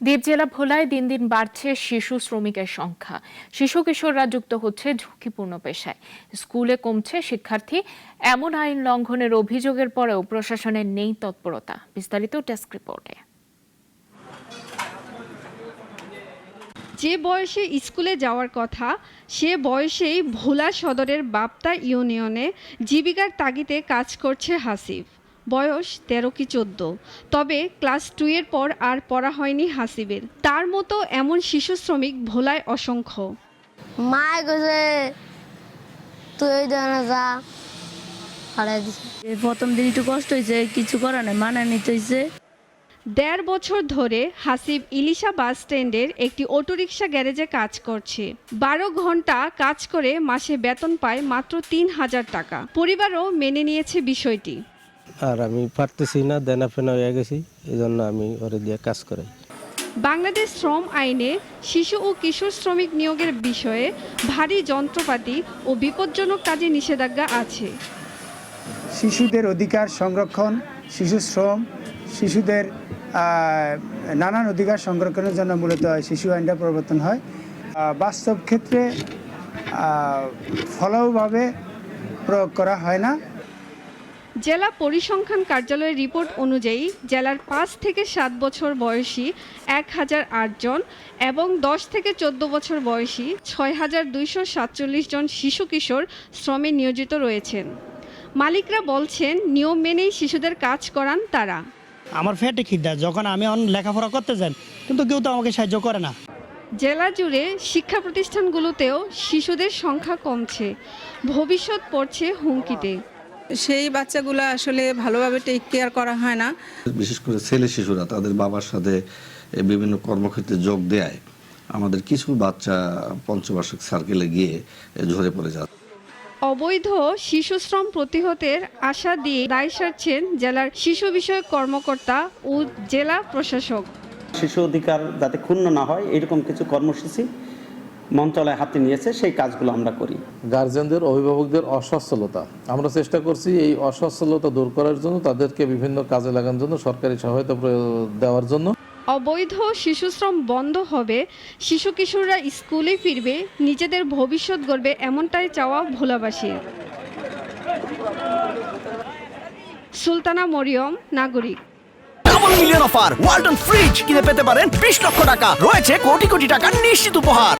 দ্বীপ জেলা ভোলায় দিন দিন বাড়ছে শিশু শ্রমিকের সংখ্যা। শিশু কিশোররা যুক্ত হচ্ছে ঝুঁকিপূর্ণ পেশায়। স্কুলে কমছে শিক্ষার্থী। এমন আইন লঙ্ঘনের অভিযোগের পরেও প্রশাসনের নেই তৎপরতা। বিস্তারিত ডেস্ক রিপোর্টে। যে বয়সে স্কুলে যাওয়ার কথা সে বয়সেই ভোলা সদরের বাপ্তা ইউনিয়নে জীবিকার তাগিদে কাজ করছে হাসিব। বয়স 13 কি 14, তবে ক্লাস 2 এর পর আর পড়া হয়নি হাসিবের। তার মতো এমন শিশু শ্রমিক ভোলায় অসংখ্য। মায় গেছে তুই যা হারাই দিছে। প্রথম দিন একটু কষ্ট হয়েছে, কিছু করার নাই, মানায় নিতে হয়েছে। 1.5 বছর ধরে হাসিব ইলিশা বাস স্ট্যান্ডের একটি অটোরিকশা গ্যারেজে কাজ করছে। 12 ঘন্টা কাজ করে মাসে বেতন পায় মাত্র 3000 টাকা। পরিবারও মেনে নিয়েছে বিষয়টি। আর আমি পারতেছি না, দেনা ফেনা হয়ে গেছি, এই জন্য আমি ওরে দিয়ে কাজ করাই। বাংলাদেশ শ্রম আইনে শিশু ও কিশোর শ্রমিক নিয়োগের বিষয়ে ভারী যন্ত্রপাতি ও বিপজ্জনক কাজে নিষেধাজ্ঞা আছে। শিশুদের অধিকার সংরক্ষণ, শিশু শ্রম, শিশুদের নানান অধিকার সংরক্ষণের জন্য মূলত শিশু আইনটা প্রবর্তন হয়। বাস্তব ক্ষেত্রে ফলভাবে প্রয়োগ করা হয় না। জেলা পরিসংখ্যান কার্যালয়ের রিপোর্ট অনুযায়ী জেলার 5 থেকে 7 বছর বয়সী 1008 জন এবং 10 থেকে 14 বছর বয়সী 6247 জন শিশু কিশোর শ্রমে নিয়োজিত রয়েছেন। মালিকরা বলছেন নিয়ম মেনেই শিশুদের কাজ করান তারা। আমার ফেটে খিদা, যখন আমি লেখাপড়া করতে যাই কিন্তু কেউ তো আমাকে সাহায্য করে না। জেলা জুড়ে শিক্ষা প্রতিষ্ঠানগুলোতেও শিশুদের সংখ্যা কমছে, ভবিষ্যৎ পড়ছে হুমকিতে। সেই বাচ্চাগুলো আসলে ভালোভাবে টেক কেয়ার করা হয় না। বিশেষ করে ছেলে শিশুরা তাদের বাবার সাথে বিভিন্ন কর্মক্ষেত্রে যোগ দেয় আমাদের কিছু বাচ্চা পঞ্চবার্ষিক সার্কেলে গিয়ে ঝরে পড়ে যায়। অবৈধ শিশুশ্রম প্রতিহতের আশা দিয়ে দায় সারছেন জেলার শিশু বিষয়ক কর্মকর্তা ও জেলা প্রশাসক। শিশু অধিকার যাতে ক্ষুণ্ণ না হয় এরকম কিছু কর্মসূচি মন্ত্রণালয় হাতে নিয়েছে, সেই কাজগুলো আমরা করি। গার্জেনদের, অভিভাবকদের অসচ্ছলতা, আমরা চেষ্টা করছি এই অসচ্ছলতা দূর করার জন্য, তাদেরকে বিভিন্ন কাজে লাগানোর জন্য, সরকারি সহায়তা দেওয়ার জন্য। অবৈধ শিশুশ্রম বন্ধ হবে, শিশু কিশোররা স্কুলে ফিরবে, নিজেদের ভবিষ্যৎ গড়বে, এমনটাই চাওয়া ভোলাবাসীর। সুলতানা মরিয়ম, নাগরিক। Double million offer Walton fridge কিনে পেতে পারেন 20 লক্ষ টাকা, রয়েছে কোটি কোটি টাকার নিশ্চিত উপহার।